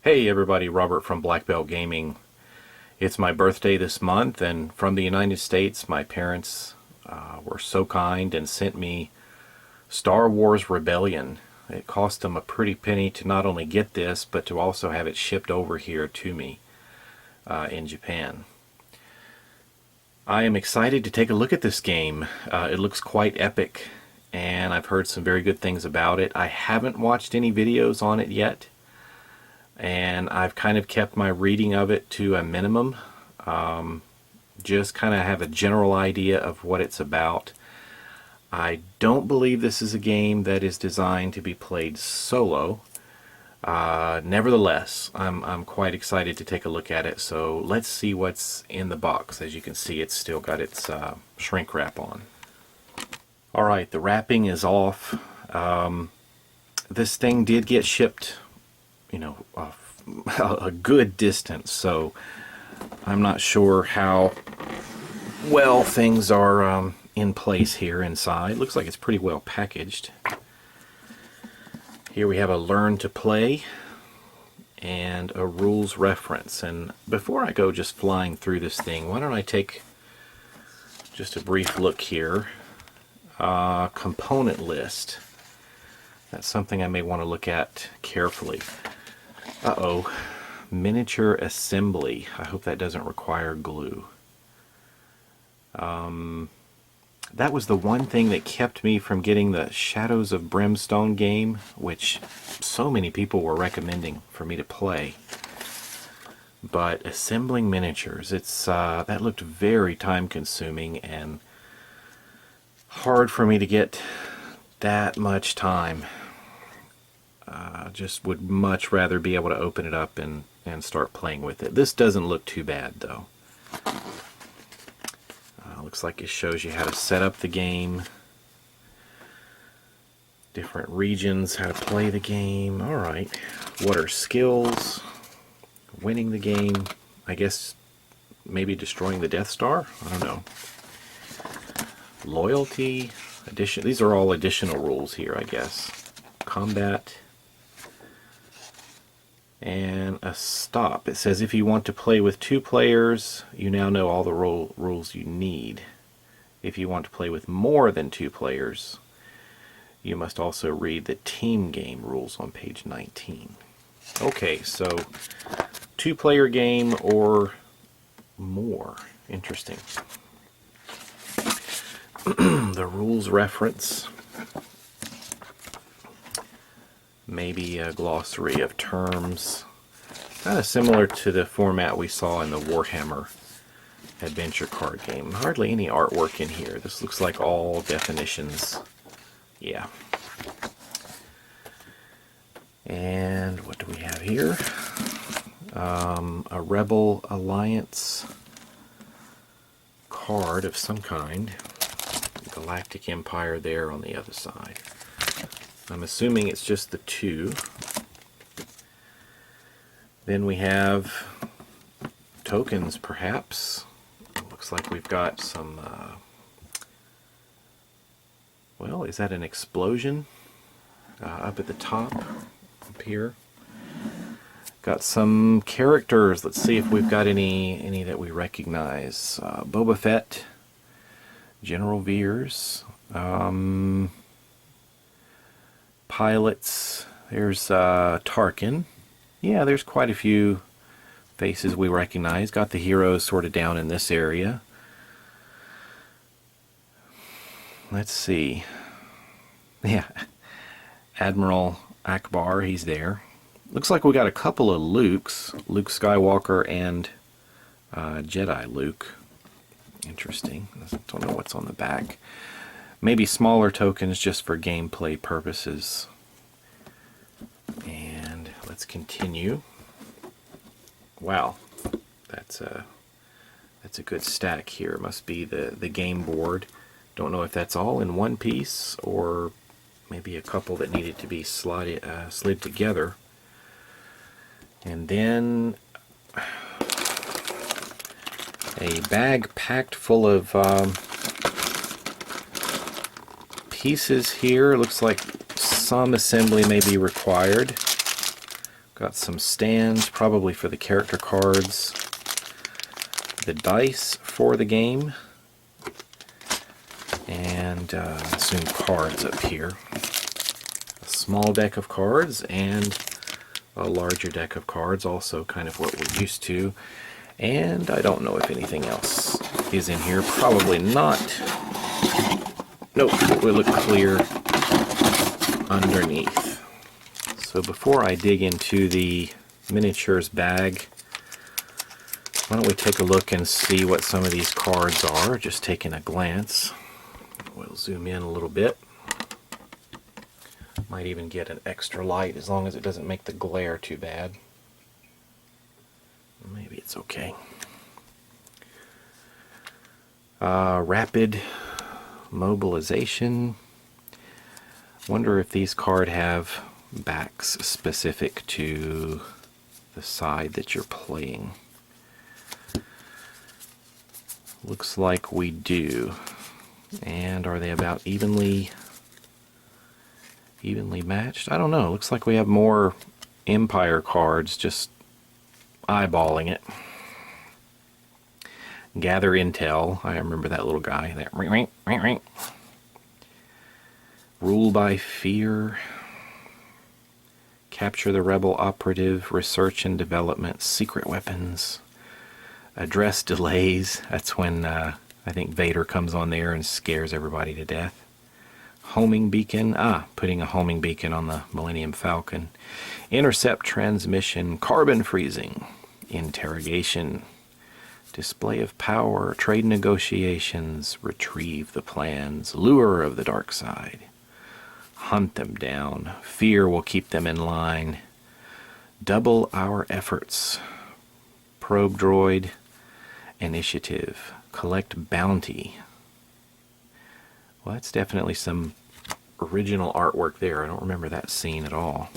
Hey everybody, Robert from Black Belt Gaming. It's my birthday this month, and from the United States, my parents were so kind and sent me Star Wars Rebellion. It cost them a pretty penny to not only get this, but to also have it shipped over here to me in Japan. I am excited to take a look at this game. It looks quite epic, and I've heard some very good things about it. I haven't watched any videos on it yet, and I've kind of kept my reading of it to a minimum. Just kind of have a general idea of what it's about. I don't believe this is a game that is designed to be played solo. Nevertheless, I'm quite excited to take a look at it, so let's see what's in the box. As you can see, it's still got its shrink wrap on. Alright, the wrapping is off. This thing did get shipped, a good distance, so I'm not sure how well things are in place here inside. Looks like it's pretty well packaged. Here we have a learn to play and a rules reference. And before I go just flying through this thing, why don't I take just a brief look here. Component list. That's something I may want to look at carefully. Uh-oh. Miniature assembly. I hope that doesn't require glue. That was the one thing that kept me from getting the Shadows of Brimstone game, which so many people were recommending for me to play. But assembling miniatures, that looked very time consuming and hard for me to get that much time. Just would much rather be able to open it up and start playing with it. This doesn't look too bad though. Looks like it shows you how to set up the game, different regions, how to play the game. Alright, what are skills? Winning the game, I guess maybe destroying the Death Star? I don't know. Loyalty, addition. These are all additional rules here, I guess. Combat. And a stop. It says if you want to play with 2 players, you now know all the rules you need. If you want to play with more than 2 players, you must also read the team game rules on page 19. Okay, so 2-player game or more. Interesting. The rules reference. Maybe a glossary of terms. Kind of similar to the format we saw in the Warhammer adventure card game. Hardly any artwork in here. This looks like all definitions. Yeah. And what do we have here? A Rebel Alliance card of some kind. Galactic Empire there on the other side. I'm assuming it's just the 2. Then we have tokens, perhaps. Looks like we've got some... well, is that an explosion? Up at the top, up here. Got some characters. Let's see if we've got any that we recognize. Boba Fett, General Veers, pilots. There's Tarkin. Yeah, there's quite a few faces we recognize. Got the heroes sort of down in this area. Let's see. Yeah, Admiral Akbar, he's there. Looks like we got a couple of Lukes. Luke Skywalker and Jedi Luke. Interesting. Don't know what's on the back. Maybe smaller tokens just for gameplay purposes. And let's continue. Wow, that's a good stack here. Must be the game board. Don't know if that's all in one piece or maybe a couple that needed to be slid together. And then a bag packed full of pieces here. Looks like some assembly may be required. Got some stands, probably for the character cards. The dice for the game. And some cards up here. A small deck of cards and a larger deck of cards, also kind of what we're used to. And I don't know if anything else is in here. Probably not. Nope, it will look clear underneath. So before I dig into the miniatures bag, why don't we take a look and see what some of these cards are, just taking a glance. We'll zoom in a little bit. Might even get an extra light as long as it doesn't make the glare too bad. Maybe it's okay. Rapid mobilization. Wonder if these cards have backs specific to the side that you're playing. Looks like we do. And are they about evenly matched? I don't know. Looks like we have more Empire cards, just eyeballing it. Gather intel. I remember that little guy there. Rule by fear. Capture the rebel operative. Research and development. Secret weapons. Address delays. That's when I think Vader comes on there and scares everybody to death. Homing beacon. Putting a homing beacon on the Millennium Falcon. Intercept transmission. Carbon freezing. Interrogation. Display of power. Trade negotiations. Retrieve the plans. Lure of the dark side. Hunt them down. Fear will keep them in line. Double our efforts. Probe droid. Initiative. Collect bounty. Well, that's definitely some original artwork there. I don't remember that scene at all.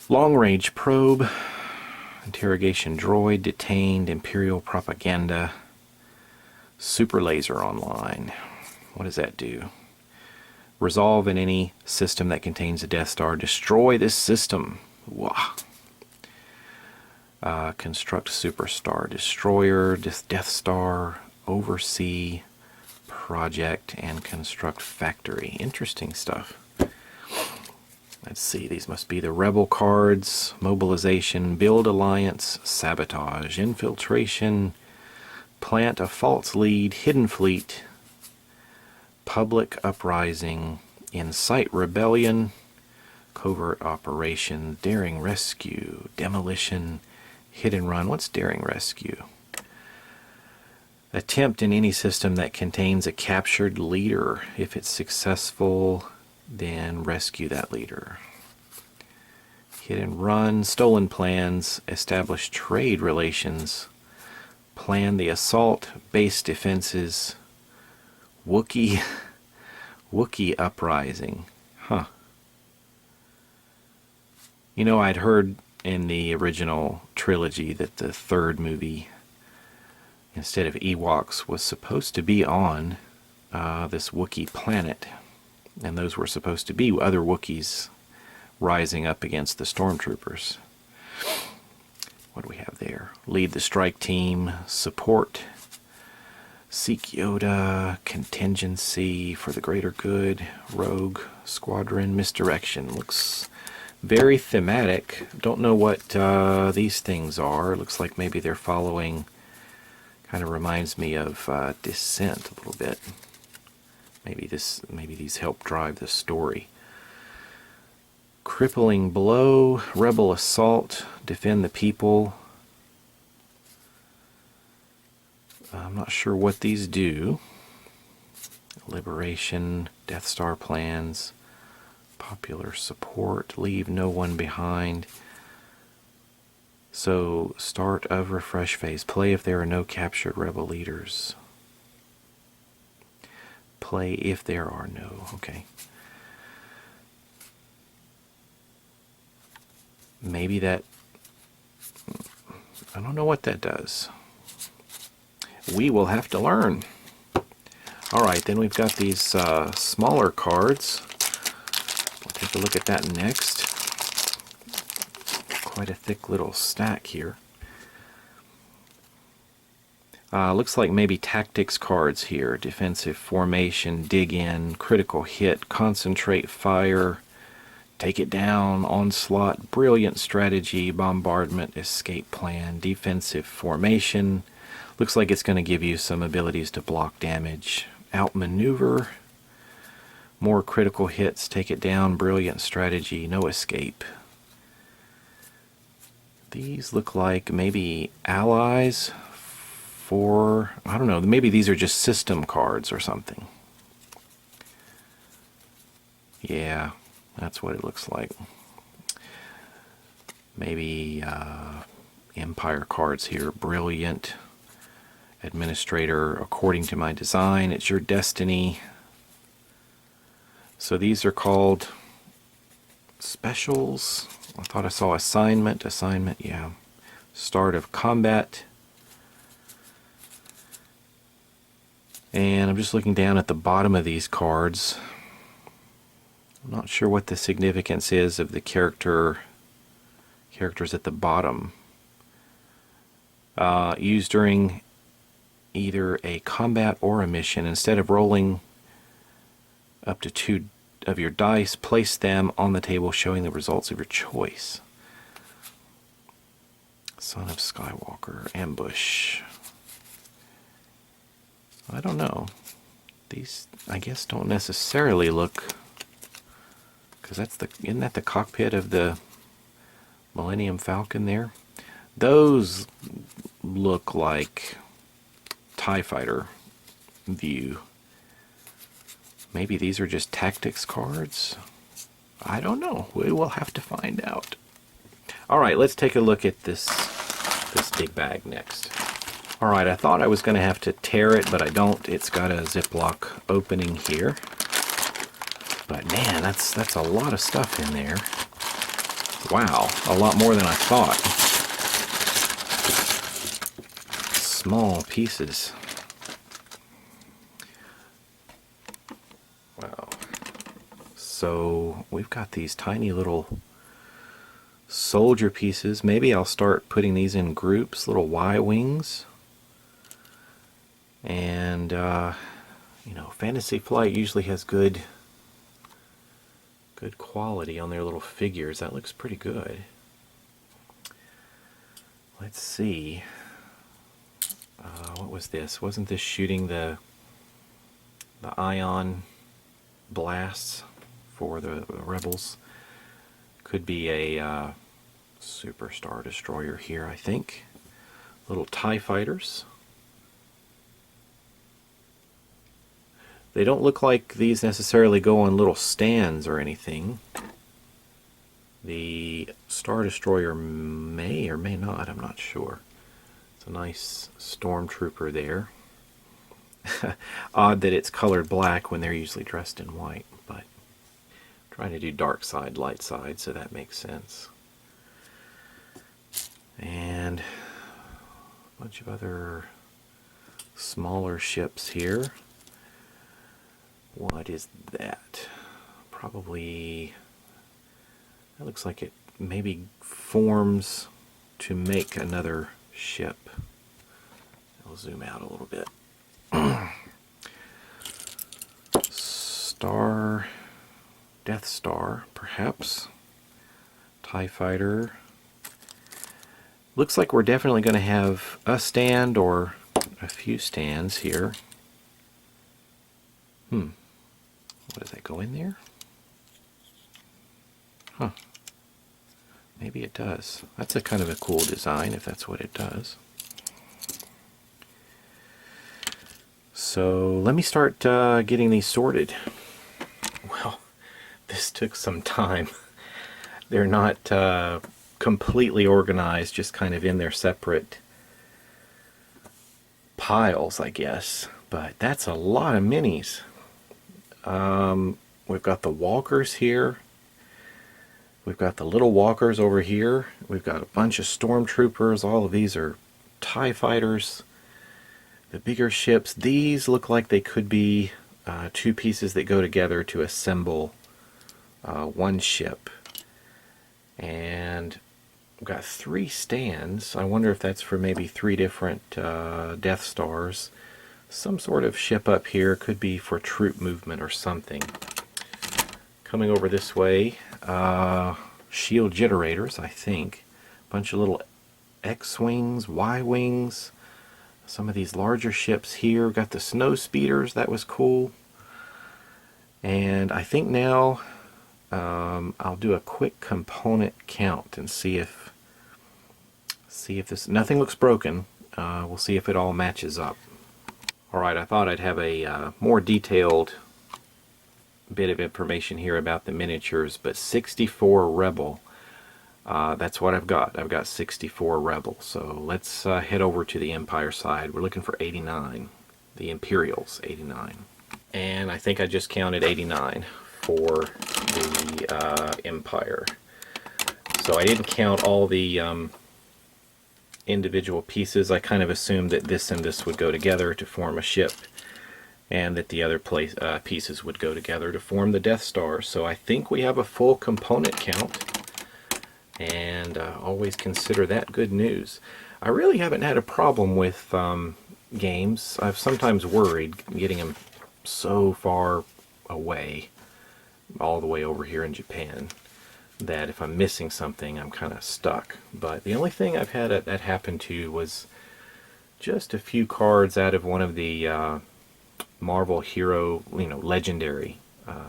Long range probe. Interrogation droid. Detained. Imperial propaganda. Super laser online. What does that do? Resolve in any system that contains a Death Star. Destroy this system. Wah. Construct Superstar Destroyer, Death Star, Oversee Project, and Construct Factory. Interesting stuff. Let's see, these must be the Rebel cards. Mobilization, Build Alliance, Sabotage, Infiltration, Plant a False Lead, Hidden Fleet, Public Uprising, Incite Rebellion, Covert Operation, Daring Rescue, Demolition, Hit and Run. What's Daring Rescue? Attempt in any system that contains a captured leader. If it's successful, then rescue that leader. Hit and Run. Stolen plans. Establish trade relations. Plan the assault. Base defenses. Wookiee Uprising. Huh. You know, I'd heard in the original trilogy that the third movie, instead of Ewoks, was supposed to be on this Wookiee planet. And those were supposed to be other Wookiees rising up against the stormtroopers. What do we have there? Lead the strike team, support, seek Yoda, contingency for the greater good, rogue, squadron, misdirection. Looks very thematic. Don't know what these things are. Looks like maybe they're following, kind of reminds me of Descent a little bit. Maybe these help drive the story. Crippling blow, rebel assault, defend the people. I'm not sure what these do. Liberation, Death Star plans, popular support, leave no one behind. So, start of refresh phase. Play if there are no captured rebel leaders. Play if there are no. Okay. Maybe that... I don't know what that does. We will have to learn. Alright, then we've got these smaller cards. We'll take a look at that next. quite a thick little stack here. Looks like maybe tactics cards here. Defensive formation, dig in, critical hit, concentrate fire, take it down, onslaught, brilliant strategy, bombardment, escape plan, defensive formation. Looks like it's going to give you some abilities to block damage. Outmaneuver, more critical hits, take it down, brilliant strategy, no escape. These look like maybe allies for, I don't know, maybe these are just system cards or something. Yeah, that's what it looks like. Maybe Empire cards here. Brilliant. Administrator, according to my design, it's your destiny. So these are called specials. I thought I saw assignment, yeah. Start of combat. And I'm just looking down at the bottom of these cards. I'm not sure what the significance is of the characters at the bottom. Used during either a combat or a mission. Instead of rolling up to 2 of your dice, place them on the table showing the results of your choice. Son of Skywalker, ambush. I don't know. These, I guess, don't necessarily look, because isn't that the cockpit of the Millennium Falcon there? Those look like TIE Fighter view. Maybe these are just tactics cards? I don't know. We will have to find out. Alright, let's take a look at this big bag next. Alright, I thought I was going to have to tear it, but I don't. It's got a Ziploc opening here. But man, that's a lot of stuff in there. Wow, a lot more than I thought. Small pieces. Wow. So we've got these tiny little soldier pieces. Maybe I'll start putting these in groups, little Y-wings. And, you know, Fantasy Flight usually has good quality on their little figures. That looks pretty good. Let's see. What was this? Wasn't this shooting the ion blasts for the rebels? Could be a Super Star Destroyer here, I think. Little TIE fighters. They don't look like these necessarily go on little stands or anything. The Star Destroyer may or may not, I'm not sure. It's a nice stormtrooper there. Odd that it's colored black when they're usually dressed in white, but I'm trying to do dark side, light side, so that makes sense. And a bunch of other smaller ships here. What is that? Probably, that looks like it maybe forms to make another ship. I'll zoom out a little bit. Death Star, perhaps. TIE Fighter. Looks like we're definitely going to have a stand or a few stands here. What does that go in there? Huh. Maybe it does. That's a kind of a cool design if that's what it does. So let me start getting these sorted. Well, this took some time. They're not completely organized, just kind of in their separate piles, I guess. But that's a lot of minis. We've got the walkers here. We've got the little walkers over here. We've got a bunch of stormtroopers. All of these are TIE fighters. The bigger ships, these look like they could be 2 pieces that go together to assemble one ship. And We've got 3 stands. I wonder if that's for maybe 3 different Death Stars. Some sort of ship up here. Could be for troop movement or something. Coming over this way, shield generators, I think. Bunch of little X-wings, Y-wings. Some of these larger ships here. We've got the snow speeders. That was cool. And I think now I'll do a quick component count and see if this, nothing looks broken. We'll see if it all matches up. Alright, I thought I'd have a more detailed bit of information here about the miniatures, but 64 Rebel, that's what I've got. I've got 64 Rebel. So let's head over to the Empire side. We're looking for 89. The Imperials, 89. And I think I just counted 89 for the Empire. So I didn't count all the individual pieces. I kind of assumed that this and this would go together to form a ship, and that the other pieces would go together to form the Death Star. So I think we have a full component count, and always consider that good news. I really haven't had a problem with games. I've sometimes worried getting them so far away, all the way over here in Japan, that if I'm missing something, I'm kind of stuck. But the only thing I've had that happen to was just a few cards out of one of the Marvel Hero, legendary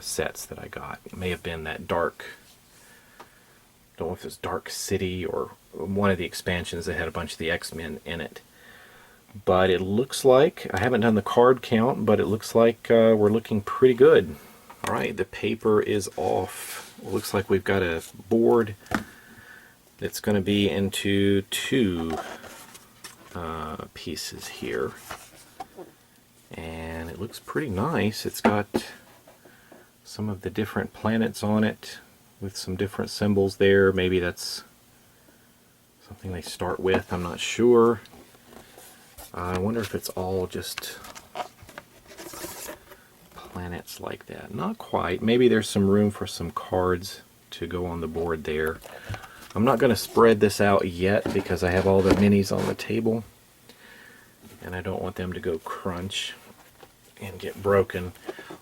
sets that I got. It may have been that Dark, don't know if it's Dark City or one of the expansions that had a bunch of the X-Men in it. But it looks like, I haven't done the card count, but it looks like we're looking pretty good. Alright, the paper is off. It looks like we've got a board that's going to be into 2 pieces here. And it looks pretty nice. It's got some of the different planets on it with some different symbols there. Maybe that's something they start with, I'm not sure. I wonder if it's all just planets like that. Not quite. Maybe there's some room for some cards to go on the board there. I'm not going to spread this out yet because I have all the minis on the table, and I don't want them to go crunch and get broken.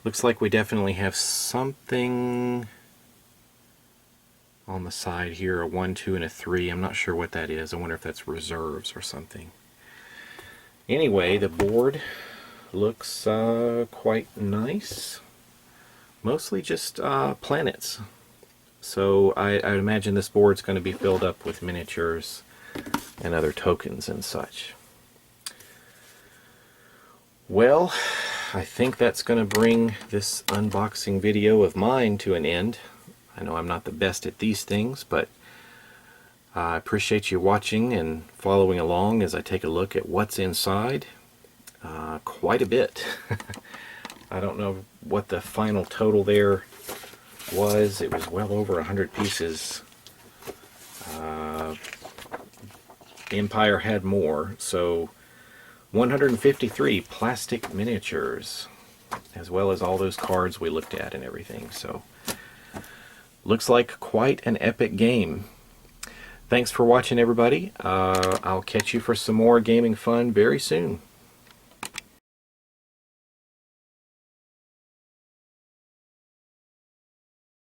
Looks like we definitely have something on the side here, a 1, 2, and a 3. I'm not sure what that is. I wonder if that's reserves or something. Anyway, the board looks quite nice. Mostly just planets. So I imagine this board's going to be filled up with miniatures and other tokens and such. Well, I think that's going to bring this unboxing video of mine to an end. I know I'm not the best at these things, but I appreciate you watching and following along as I take a look at what's inside. Quite a bit. I don't know what the final total there was. It was well over 100 pieces. Empire had more, so 153 plastic miniatures, as well as all those cards we looked at and everything. So looks like quite an epic game. Thanks for watching, everybody. I'll catch you for some more gaming fun very soon.